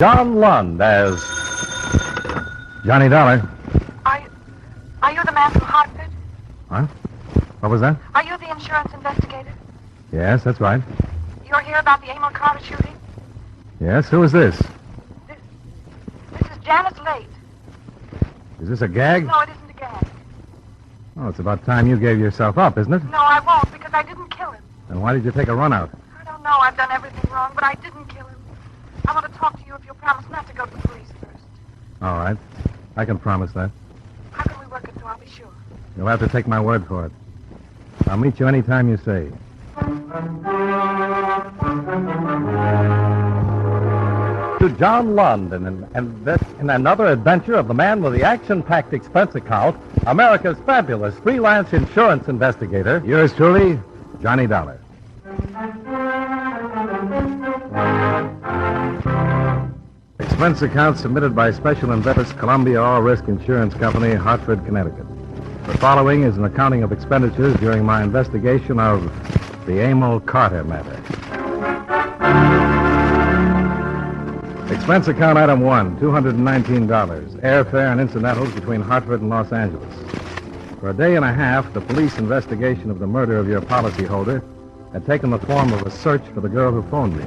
John Lund as Johnny Dollar. Are you the man from Hartford? Huh? What was that? Are you the insurance investigator? Yes, that's right. You're here about the Emil Carter shooting? Yes, who is this? This is Janice Late. Is this a gag? No, it isn't a gag. Oh, it's about time you gave yourself up, isn't it? No, I won't, because I didn't kill him. Then why did you take a run out? I don't know. I've done everything wrong, but I didn't kill him. I want to talk to you if you'll promise not to go to the police first. All right. I can promise that. How can we work it so I'll be sure? You'll have to take my word for it. I'll meet you any time you say. To John Lund in another adventure of the man with the action-packed expense account, America's fabulous freelance insurance investigator. Yours truly, Johnny Dollar. Expense account submitted by Special Investors, Columbia All Risk Insurance Company, Hartford, Connecticut. The following is an accounting of expenditures during my investigation of the Emil Carter matter. Expense account item 1, $219. Airfare and incidentals between Hartford and Los Angeles. For a day and a half, the police investigation of the murder of your policyholder had taken the form of a search for the girl who phoned me,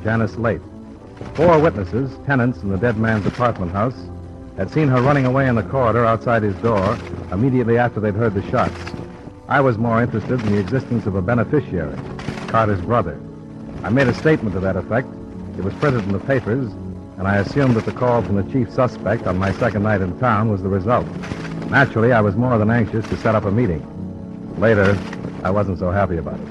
Janice Late. 4 witnesses, tenants in the dead man's apartment house, had seen her running away in the corridor outside his door immediately after they'd heard the shots. I was more interested in the existence of a beneficiary, Carter's brother. I made a statement to that effect. It was printed in the papers, and I assumed that the call from the chief suspect on my second night in town was the result. Naturally, I was more than anxious to set up a meeting. Later, I wasn't so happy about it.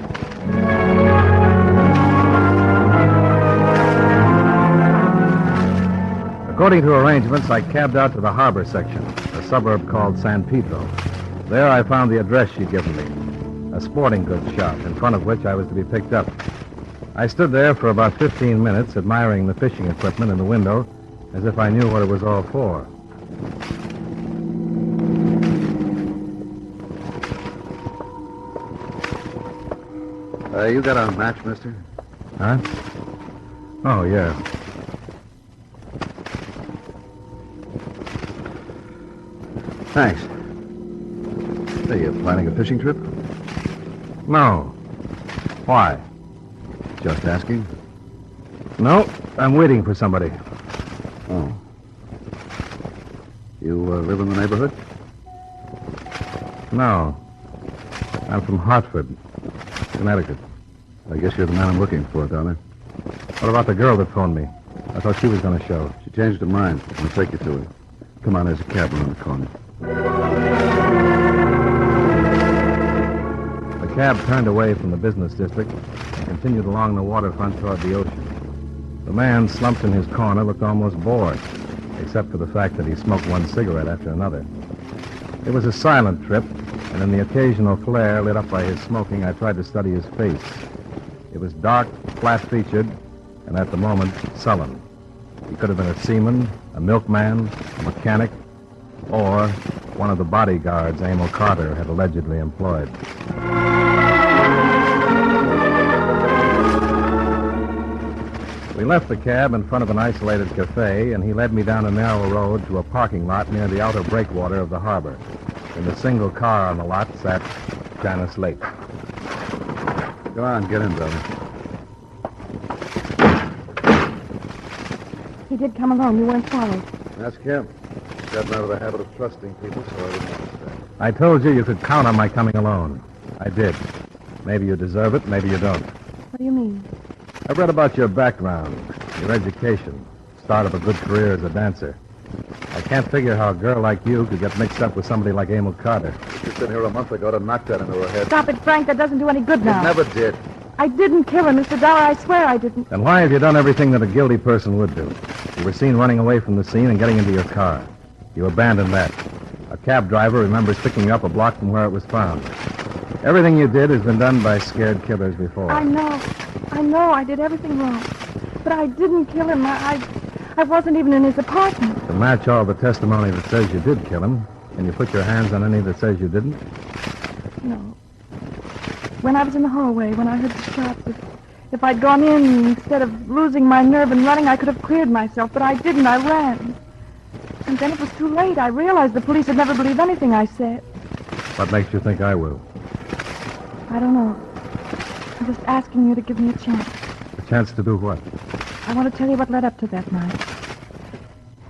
According to arrangements, I cabbed out to the harbor section, a suburb called San Pedro. There I found the address she'd given me, a sporting goods shop in front of which I was to be picked up. I stood there for about 15 minutes, admiring the fishing equipment in the window, as if I knew what it was all for. You got a match, mister? Huh? Oh, yeah. Thanks. Are you planning a fishing trip? No. Why? Just asking. No, I'm waiting for somebody. Oh. You live in the neighborhood? No. I'm from Hartford, Connecticut. I guess you're the man I'm looking for, down there. What about the girl that phoned me? I thought she was going to show. She changed her mind. I'll take you to her. Come on, there's a cab around the corner. The cab turned away from the business district and continued along the waterfront toward the ocean. The man, slumped in his corner, looked almost bored, except for the fact that he smoked one cigarette after another. It was a silent trip, and in the occasional flare lit up by his smoking, I tried to study his face. It was dark, flat-featured, and at the moment, sullen. He could have been a seaman, a milkman, a mechanic, or one of the bodyguards Emil Carter had allegedly employed. We left the cab in front of an isolated cafe, and he led me down a narrow road to a parking lot near the outer breakwater of the harbor. In the single car on the lot sat Janice Late. Go on, get in, brother. He did come alone. You weren't followed. Ask him. He's gotten out of the habit of trusting people, so I didn't want to stay. I told you could count on my coming alone. I did. Maybe you deserve it, maybe you don't. What do you mean? I've read about your background, your education, start of a good career as a dancer. I can't figure how a girl like you could get mixed up with somebody like Emil Carter. You stood here a month ago to knock that into her head. Stop it, Frank. That doesn't do any good now. It never did. I didn't kill him, Mr. Dollar. I swear I didn't. Then why have you done everything that a guilty person would do? You were seen running away from the scene and getting into your car. You abandoned that. A cab driver remembers picking you up a block from where it was found. Everything you did has been done by scared killers before. I know. I did everything wrong. But I didn't kill him. I wasn't even in his apartment. To match all the testimony that says you did kill him, can you put your hands on any that says you didn't? No. When I was in the hallway, when I heard the shots, If I'd gone in instead of losing my nerve and running, I could have cleared myself, but I didn't. I ran. And then it was too late. I realized the police would never believe anything I said. What makes you think I will? I don't know. I'm just asking you to give me a chance. A chance to do what? I want to tell you what led up to that night.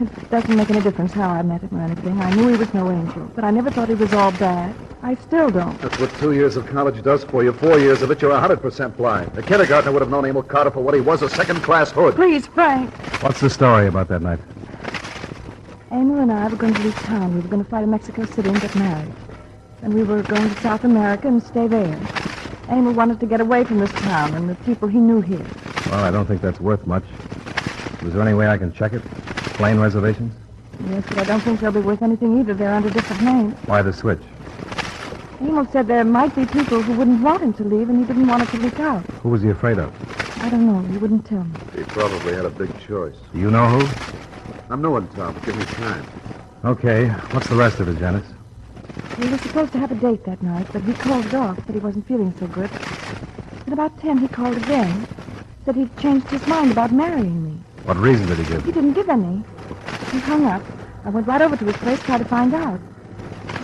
It doesn't make any difference how I met him or anything. I knew he was no angel, but I never thought he was all bad. I still don't. That's what 2 years of college does for you. 4 years of it, you're 100% blind. The kindergartner would have known Emil Carter for what he was, a second-class hood. Please, Frank. What's the story about that night? Emil and I were going to leave town. We were going to fly to Mexico City and get married. And we were going to South America and stay there. Emil wanted to get away from this town and the people he knew here. Well, I don't think that's worth much. Is there any way I can check it? Plane reservations? Yes, but I don't think they'll be worth anything either. They're under different names. Why the switch? Emil said there might be people who wouldn't want him to leave, and he didn't want it to leak out. Who was he afraid of? I don't know. He wouldn't tell me. He probably had a big choice. Do you know who? I'm knowing Tom, but give me time. Okay. What's the rest of it, Janice? We were supposed to have a date that night, but he called it off, said he wasn't feeling so good. At about 10, he called again, said he'd changed his mind about marrying me. What reason did he He give? didn't give any. He hung up. I went right over to his place, tried to find out.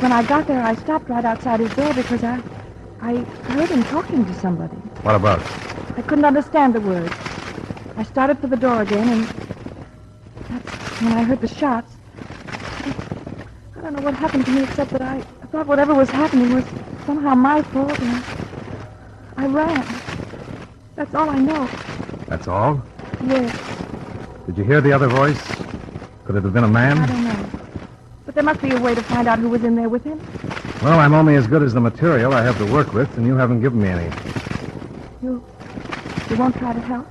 When I got there, I stopped right outside his door because I heard him talking to somebody. What about? I couldn't understand the words. I started for the door again, and that's when I heard the shots. I don't know what happened to me except that I thought whatever was happening was somehow my fault, and I ran. That's all I know. That's all? Yes, Did you hear the other voice? Could it have been a man? I don't know. But there must be a way to find out who was in there with him. Well, I'm only as good as the material I have to work with, and you haven't given me any. You won't try to help?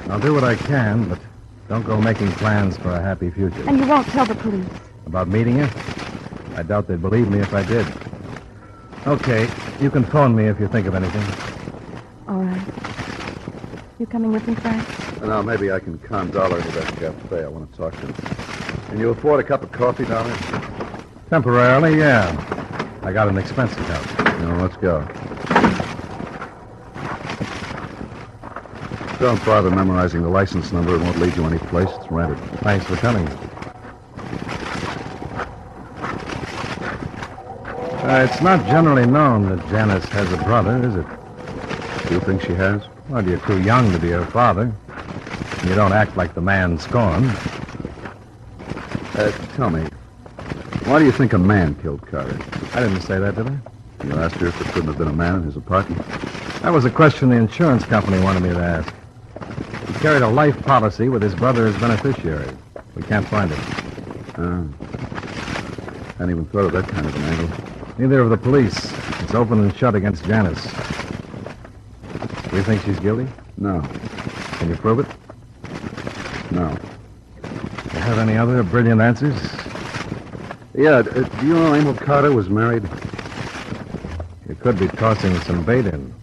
I'll do what I can, but don't go making plans for a happy future. And you won't tell the police? About meeting you? I doubt they'd believe me if I did. Okay, you can phone me if you think of anything. All right. You coming with me, Frank? Now, maybe I can con Dollar into that cafe. I want to talk to him. Can you afford a cup of coffee, Dollar? Temporarily, yeah. I got an expense account. No, let's go. Don't bother memorizing the license number. It won't lead you any place. It's rented. Thanks for coming. It's not generally known that Janice has a brother, is it? Do you think she has? Well, you're too young to be her father. You don't act like the man scorned. Tell me, why do you think a man killed Carter? I didn't say that, did I? You asked her if it couldn't have been a man in his apartment. That was a question the insurance company wanted me to ask. He carried a life policy with his brother as beneficiary. We can't find it. Hadn't even thought of that kind of an angle. Neither of the police. It's open and shut against Janice. Do you think she's guilty? No. Can you prove it? No. Do you have any other brilliant answers? Yeah, do you know Emil Carter was married? You could be tossing some bait in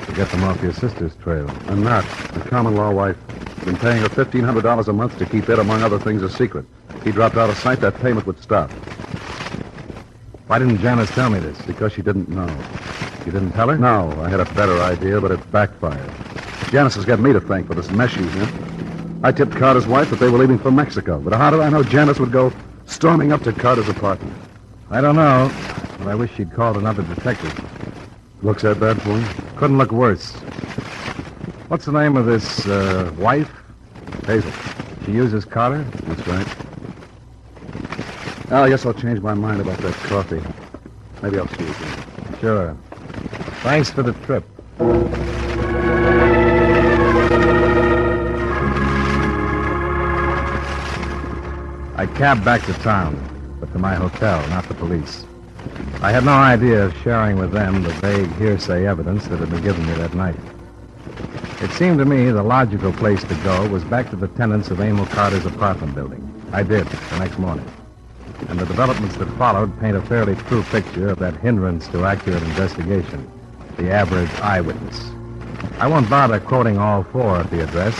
to get them off your sister's trail. I'm not. A common law wife. Been paying her $1,500 a month to keep it, among other things, a secret. If he dropped out of sight, that payment would stop. Why didn't Janice tell me this? Because she didn't know. You didn't tell her? No, I had a better idea, but it backfired. Janice has got me to thank for this mess she's in. I tipped Carter's wife that they were leaving for Mexico. But how did I know Janice would go storming up to Carter's apartment? I don't know, but I wish she'd called another detective. Looks that bad for you? Couldn't look worse. What's the name of this wife? Hazel. She uses Carter? That's right. I guess I'll change my mind about that coffee. Maybe I'll see you again. Sure. Thanks for the trip. I cabbed back to town, but to my hotel, not the police. I had no idea of sharing with them the vague hearsay evidence that had been given me that night. It seemed to me the logical place to go was back to the tenants of Emil Carter's apartment building. I did, the next morning. And the developments that followed paint a fairly true picture of that hindrance to accurate investigation, the average eyewitness. I won't bother quoting all four at the address,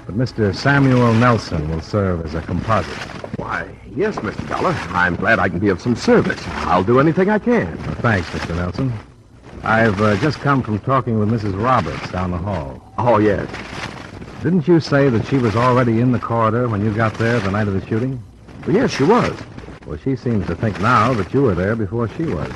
but Mr. Samuel Nelson will serve as a composite. Why, yes, Mr. Dollar. I'm glad I can be of some service. I'll do anything I can. Well, thanks, Mr. Nelson. I've just come from talking with Mrs. Roberts down the hall. Oh, yes. Didn't you say that she was already in the corridor when you got there the night of the shooting? Well, yes, she was. Well, she seems to think now that you were there before she was.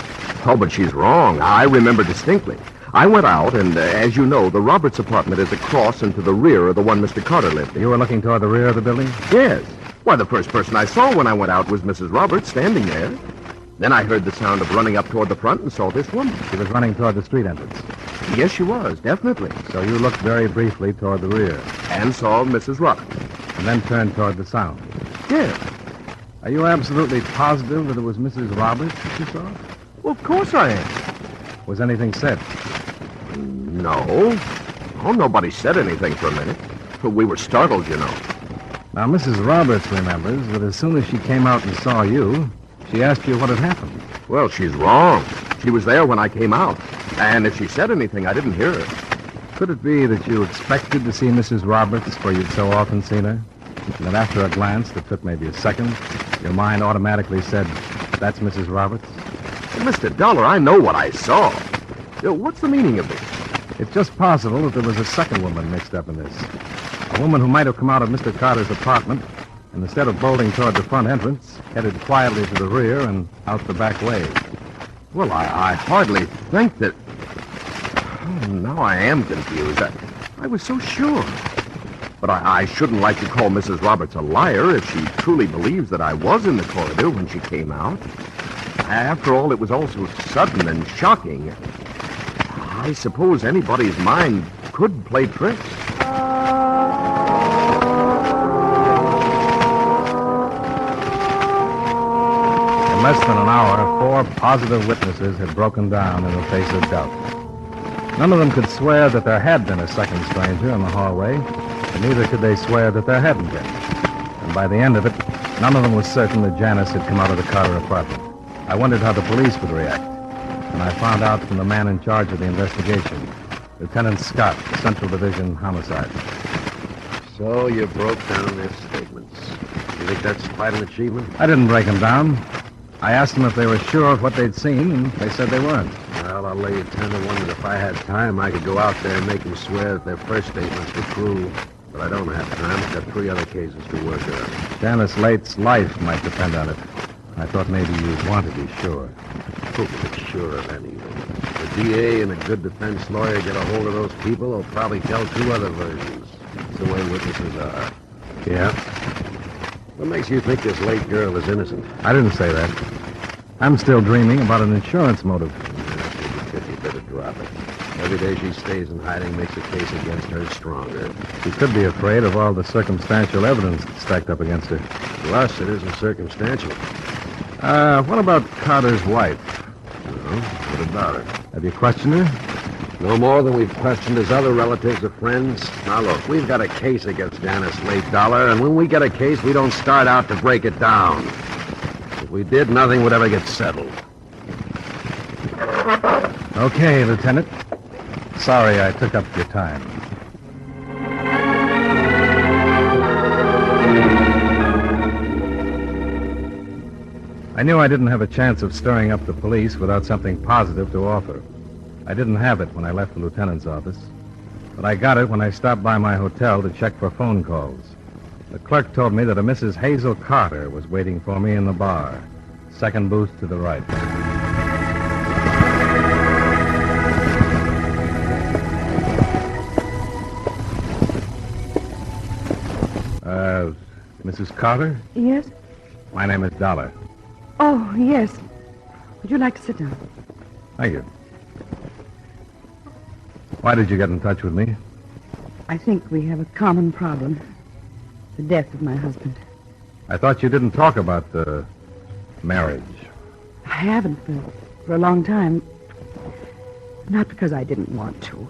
Oh, but she's wrong. I remember distinctly. I went out, and as you know, the Roberts apartment is across and to the rear of the one Mr. Carter lived in. You were looking toward the rear of the building? Yes. Why, the first person I saw when I went out was Mrs. Roberts standing there. Then I heard the sound of running up toward the front and saw this woman. She was running toward the street entrance. Yes, she was, definitely. So you looked very briefly toward the rear. And saw Mrs. Roberts. And then turned toward the sound. Yes. Are you absolutely positive that it was Mrs. Roberts that you saw? Well, of course I am. Was anything said? No. Oh, nobody said anything for a minute. We were startled, you know. Now, Mrs. Roberts remembers that as soon as she came out and saw you, she asked you what had happened. Well, she's wrong. She was there when I came out. And if she said anything, I didn't hear her. Could it be that you expected to see Mrs. Roberts where you'd so often seen her? And that after a glance that took maybe a second, your mind automatically said, that's Mrs. Roberts? Mr. Dollar, I know what I saw. What's the meaning of this? It's just possible that there was a second woman mixed up in this. A woman who might have come out of Mr. Carter's apartment and instead of bolting toward the front entrance, headed quietly to the rear and out the back way. Well, I hardly think that... Oh, now I am confused. I was so sure. But I shouldn't like to call Mrs. Roberts a liar if she truly believes that I was in the corridor when she came out. After all, it was all so sudden and shocking. I suppose anybody's mind could play tricks. In less than an hour, 4 positive witnesses had broken down in the face of doubt. None of them could swear that there had been a second stranger in the hallway, and neither could they swear that there hadn't been. And by the end of it, none of them was certain that Janice had come out of the Carter apartment. I wondered how the police would react, and I found out from the man in charge of the investigation, Lieutenant Scott, Central Division Homicide. So you broke down their statements. You think that's quite an achievement? I didn't break them down. I asked them if they were sure of what they'd seen, and they said they weren't. Well, I'll lay you 10 to 1 that if I had time, I could go out there and make them swear that their first statements were true. But I don't have time. I've got 3 other cases to work on. Janice Late's life might depend on it. I thought maybe you'd want to be sure. Who can be sure of anything? The DA and a good defense lawyer get a hold of those people, they'll probably tell 2 other versions. It's the way witnesses are. Yeah? What makes you think this late girl is innocent? I didn't say that. I'm still dreaming about an insurance motive. You better drop it. Every day she stays in hiding makes the case against her stronger. She could be afraid of all the circumstantial evidence stacked up against her. To us, it isn't circumstantial. What about Carter's wife? Well, what about her? Have you questioned her? No more than we've questioned his other relatives or friends. Now, look, we've got a case against Janice Late Dollar, and when we get a case, we don't start out to break it down. If we did, nothing would ever get settled. Okay, Lieutenant. Sorry I took up your time. I knew I didn't have a chance of stirring up the police without something positive to offer. I didn't have it when I left the lieutenant's office, but I got it when I stopped by my hotel to check for phone calls. The clerk told me that a Mrs. Hazel Carter was waiting for me in the bar, second booth to the right. Mrs. Carter? Yes? My name is Dollar. Oh, yes. Would you like to sit down? Thank you. Why did you get in touch with me? I think we have a common problem. The death of my husband. I thought you didn't talk about the marriage. I haven't for a long time. Not because I didn't want to.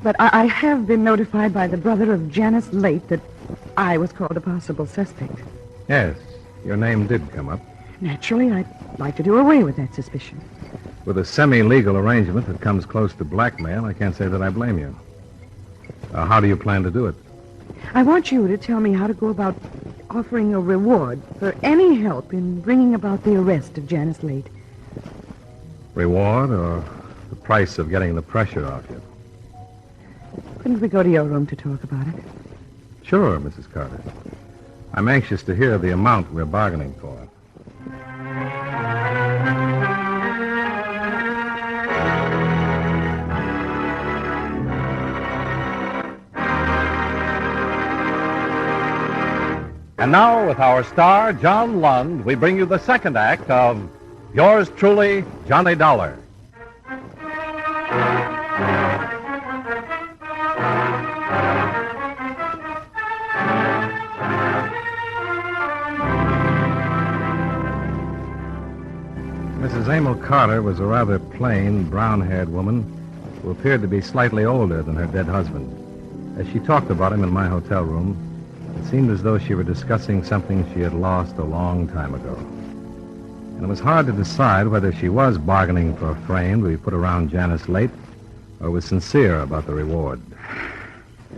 But I have been notified by the brother of Janice Late that I was called a possible suspect. Yes, your name did come up. Naturally, I'd like to do away with that suspicion. With a semi-legal arrangement that comes close to blackmail, I can't say that I blame you. How do you plan to do it? I want you to tell me how to go about offering a reward for any help in bringing about the arrest of Janice Late. Reward or the price of getting the pressure off you. Couldn't we go to your room to talk about it? Sure, Mrs. Carter. I'm anxious to hear the amount we're bargaining for. And now, with our star, John Lund, we bring you the second act of Yours Truly, Johnny Dollar. Mrs. Emil Carter was a rather plain, brown-haired woman who appeared to be slightly older than her dead husband. As she talked about him in my hotel room, it seemed as though she were discussing something she had lost a long time ago. And it was hard to decide whether she was bargaining for a frame to be put around Janice Late or was sincere about the reward.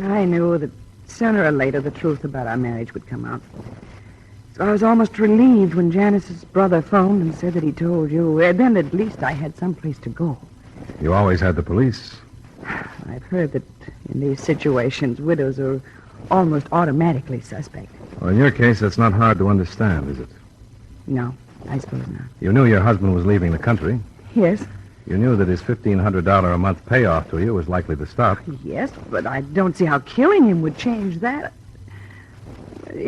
I knew that sooner or later the truth about our marriage would come out. So I was almost relieved when Janice's brother phoned and said that he told you. Then at least I had someplace to go. You always had the police. I've heard that in these situations, widows are almost automatically suspect. Well, in your case, that's not hard to understand, is it? No, I suppose not. You knew your husband was leaving the country. Yes, You knew that his $1,500 a month payoff to you was likely to stop. yes, but I don't see how killing him would change that.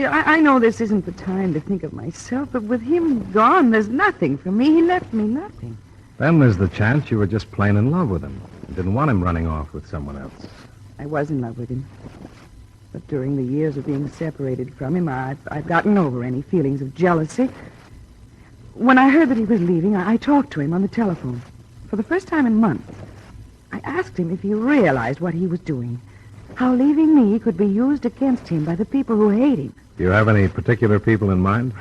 I know this isn't the time to think of myself, but with him gone, there's nothing for me. He left me nothing. Then there's the chance you were just plain in love with him and didn't want him running off with someone else. I was in love with him. But during the years of being separated from him, I've gotten over any feelings of jealousy. When I heard that he was leaving, I talked to him on the telephone. For the first time in months, I asked him if he realized what he was doing. How leaving me could be used against him by the people who hate him. Do you have any particular people in mind?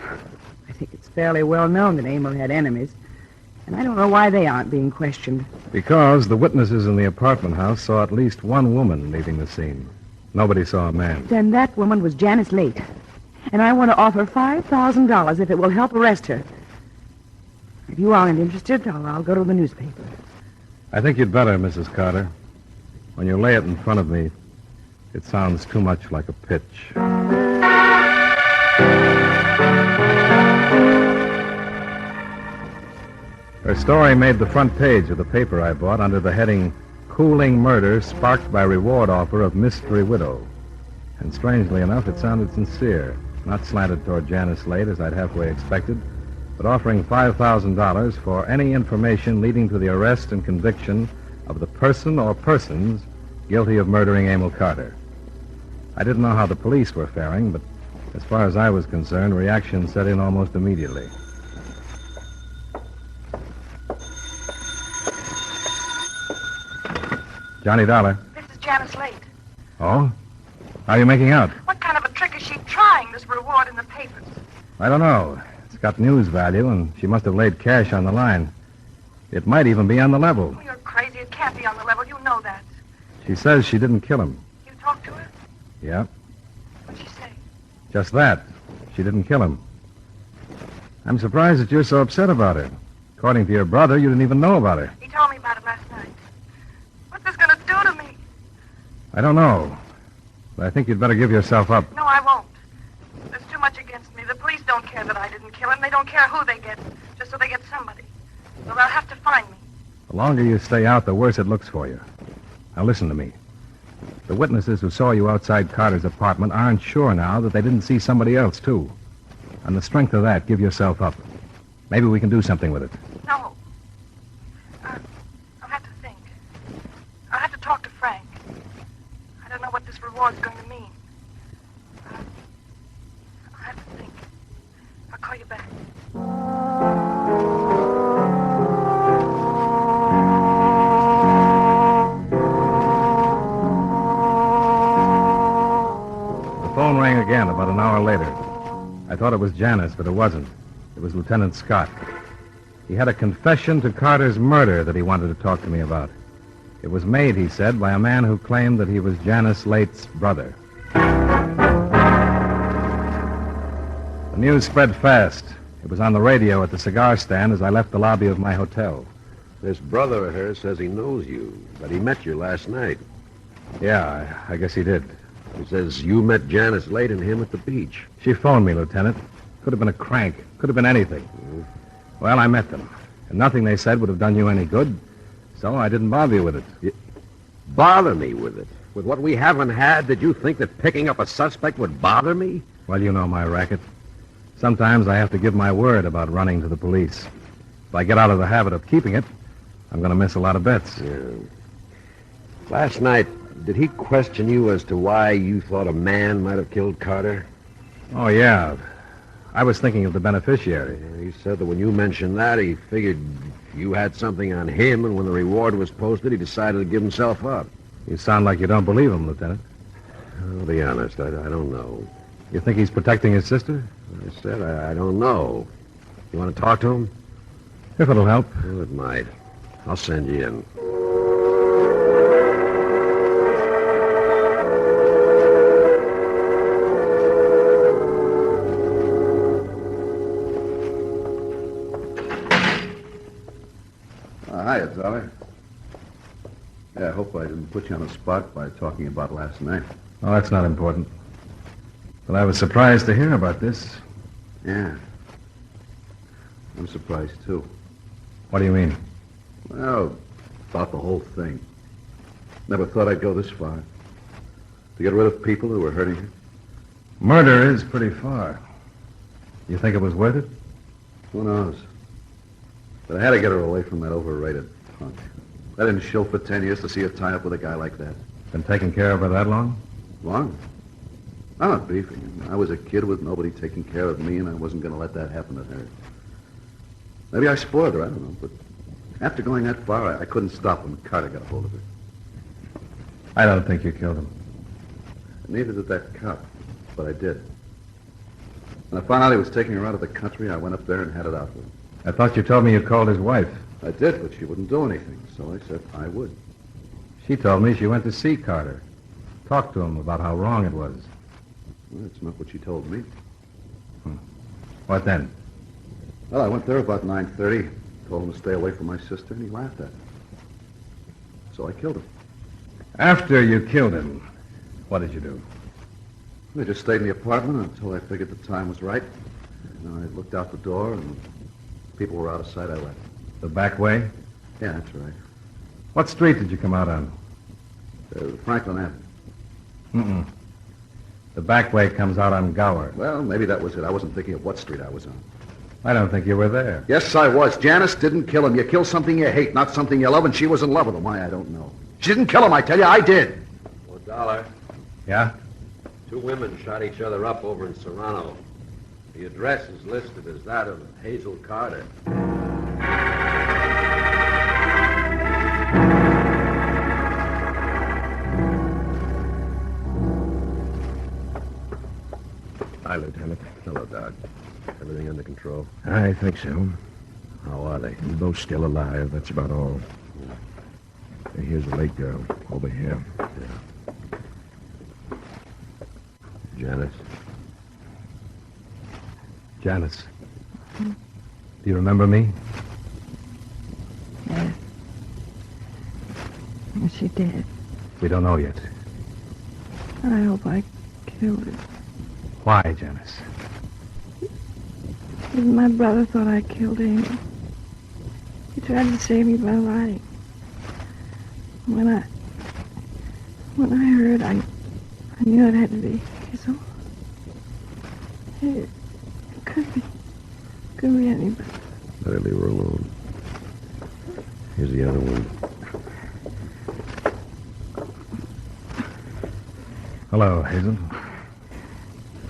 I think it's fairly well known that Emil had enemies. And I don't know why they aren't being questioned. Because the witnesses in the apartment house saw at least one woman leaving the scene. Nobody saw a man. Then that woman was Janice Late. And I want to offer $5,000 if it will help arrest her. If you aren't interested, I'll go to the newspaper. I think you'd better, Mrs. Carter. When you lay it in front of me, it sounds too much like a pitch. Her story made the front page of the paper I bought under the heading, Cooling Murder Sparked by Reward Offer of Mystery Widow. And strangely enough, it sounded sincere, not slanted toward Janice Late as I'd halfway expected, but offering $5,000 for any information leading to the arrest and conviction of the person or persons guilty of murdering Emil Carter. I didn't know how the police were faring, but as far as I was concerned, reaction set in almost immediately. Johnny Dollar. This is Janice Late. Oh? How are you making out? What kind of a trick is she trying, this reward in the papers? I don't know. It's got news value, and she must have laid cash on the line. It might even be on the level. Oh, you're crazy. It can't be on the level. You know that. She says she didn't kill him. You talked to her? Yeah, What'd she say? just that. She didn't kill him. I'm surprised that you're so upset about it. According to your brother, you didn't even know about her. He told me about it last night. What's this going to do to me? I don't know. But I think you'd better give yourself up. No, I won't. There's too much against me. The police don't care that I didn't kill him. They don't care who they get, just so they get somebody. So they'll have to find me. The longer you stay out, the worse it looks for you. Now listen to me. The witnesses who saw you outside Carter's apartment aren't sure now that they didn't see somebody else, too. On the strength of that, give yourself up. Maybe we can do something with it. No. I'll have to think. I'll have to talk to Frank. I don't know what this reward's going to mean. I'll have to think. I'll call you back. The phone rang again about an hour later. I thought it was Janice, but it wasn't. It was Lieutenant Scott. He had a confession to Carter's murder that he wanted to talk to me about. It was made, he said, by a man who claimed that he was Janice Late's brother. The news spread fast. It was on the radio at the cigar stand as I left the lobby of my hotel. This brother of hers says he knows you, that he met you last night. Yeah, I guess he did. He says you met Janice Lade and him at the beach. She phoned me, Lieutenant. Could have been a crank. Could have been anything. Well, I met them. And nothing they said would have done you any good. So I didn't bother you with it. Bother me with it? With what we haven't had, did you think that picking up a suspect would bother me? Well, you know my racket. Sometimes I have to give my word about running to the police. If I get out of the habit of keeping it, I'm going to miss a lot of bets. Yeah. Last night, did he question you as to why you thought a man might have killed Carter? Oh, yeah. I was thinking of the beneficiary. He said that when you mentioned that, he figured you had something on him, and when the reward was posted, he decided to give himself up. You sound like you don't believe him, Lieutenant. I'll be honest, I don't know. You think he's protecting his sister? I said I don't know. You want to talk to him? If it'll help. Well, it might. I'll send you in. Hiya, Dolly. Yeah, I hope I didn't put you on the spot by talking about last night. Oh, that's not important. But I was surprised to hear about this. Yeah. I'm surprised, too. What do you mean? Well, about the whole thing. Never thought I'd go this far. To get rid of people who were hurting you. Murder is pretty far. You think it was worth it? Who knows? But I had to get her away from that overrated punk. I didn't shill for 10 years to see her tie up with a guy like that. Been taking care of her that long? Long? I'm not beefing. I was a kid with nobody taking care of me, and I wasn't going to let that happen to her. Maybe I spoiled her, I don't know, but after going that far, I couldn't stop when Carter got a hold of her. I don't think you killed him. Neither did that cop, but I did. When I found out he was taking her out of the country, I went up there and had it out with him. I thought you told me you called his wife. I did, but she wouldn't do anything, so I said I would. She told me she went to see Carter. Talked to him about how wrong it was. Well, that's not what she told me. What then? Well, I went there about 9:30, told him to stay away from my sister, and he laughed at me. So I killed him. After you killed him, what did you do? I just stayed in the apartment until I figured the time was right. And then I looked out the door, and people were out of sight. I left. The back way? Yeah, that's right. What street did you come out on? Franklin Avenue. Mm-mm. The back way comes out on Gower. Well, maybe that was it. I wasn't thinking of what street I was on. I don't think you were there. Yes, I was. Janice didn't kill him. You kill something you hate, not something you love, and she was in love with him. Why, I don't know. She didn't kill him, I tell you. I did. $1. Yeah? 2 women shot each other up over in Serrano. The address is listed as that of Hazel Carter. Hi, Lieutenant. Hello, Doc. Everything under control? I think so. How are they? They're both still alive. That's about all. Here's the late girl over here. Janice? Janice. Do you remember me? Yes. Yes, she did. We don't know yet. I hope I killed her. Why, Janice? Because my brother thought I killed Emil. He tried to save me by lying. When I heard, I knew it had to be Hazel. It couldn't be anybody. Better leave her alone. Here's the other one. Hello, Hazel.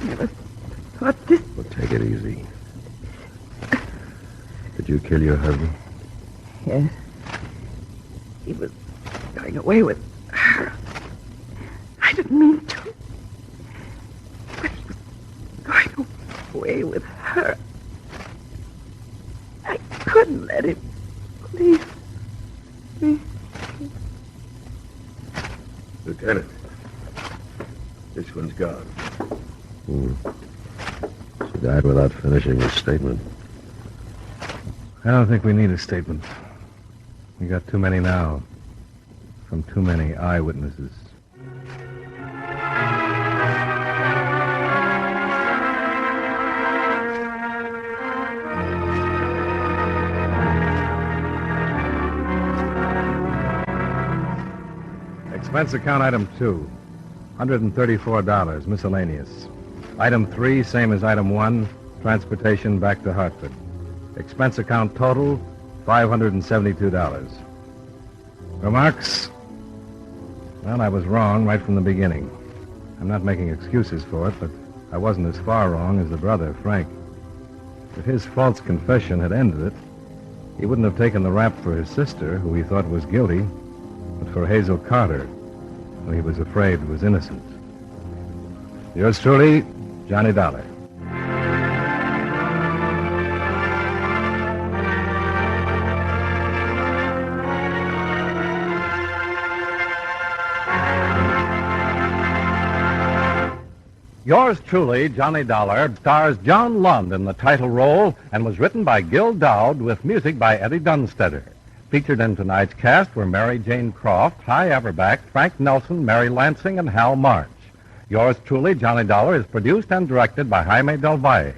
Never thought this. Well, take it easy. Did you kill your husband? Yes. He was going away with her. I didn't mean to. But he was going away with her. I couldn't let him leave me. Lieutenant, this one's gone. She died without finishing her statement. I don't think we need a statement. We got too many now. From too many eyewitnesses. Expense account item 2, $134, miscellaneous. Item 3, same as item 1, transportation back to Hartford. Expense account total, $572. Remarks? Well, I was wrong right from the beginning. I'm not making excuses for it, but I wasn't as far wrong as the brother, Frank. If his false confession had ended it, he wouldn't have taken the rap for his sister, who he thought was guilty, but for Hazel Carter, who he was afraid was innocent. Yours truly, Johnny Dollar. Yours truly, Johnny Dollar, stars John Lund in the title role and was written by Gil Dowd with music by Eddie Dunstetter. Featured in tonight's cast were Mary Jane Croft, Hy Averback, Frank Nelson, Mary Lansing, and Hal March. Yours truly, Johnny Dollar, is produced and directed by Jaime Del Valle.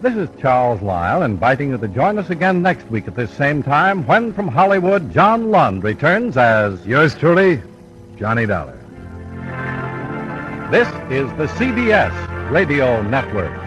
This is Charles Lyle inviting you to join us again next week at this same time when from Hollywood, John Lund returns as Yours truly, Johnny Dollar. This is the CBS Radio Network.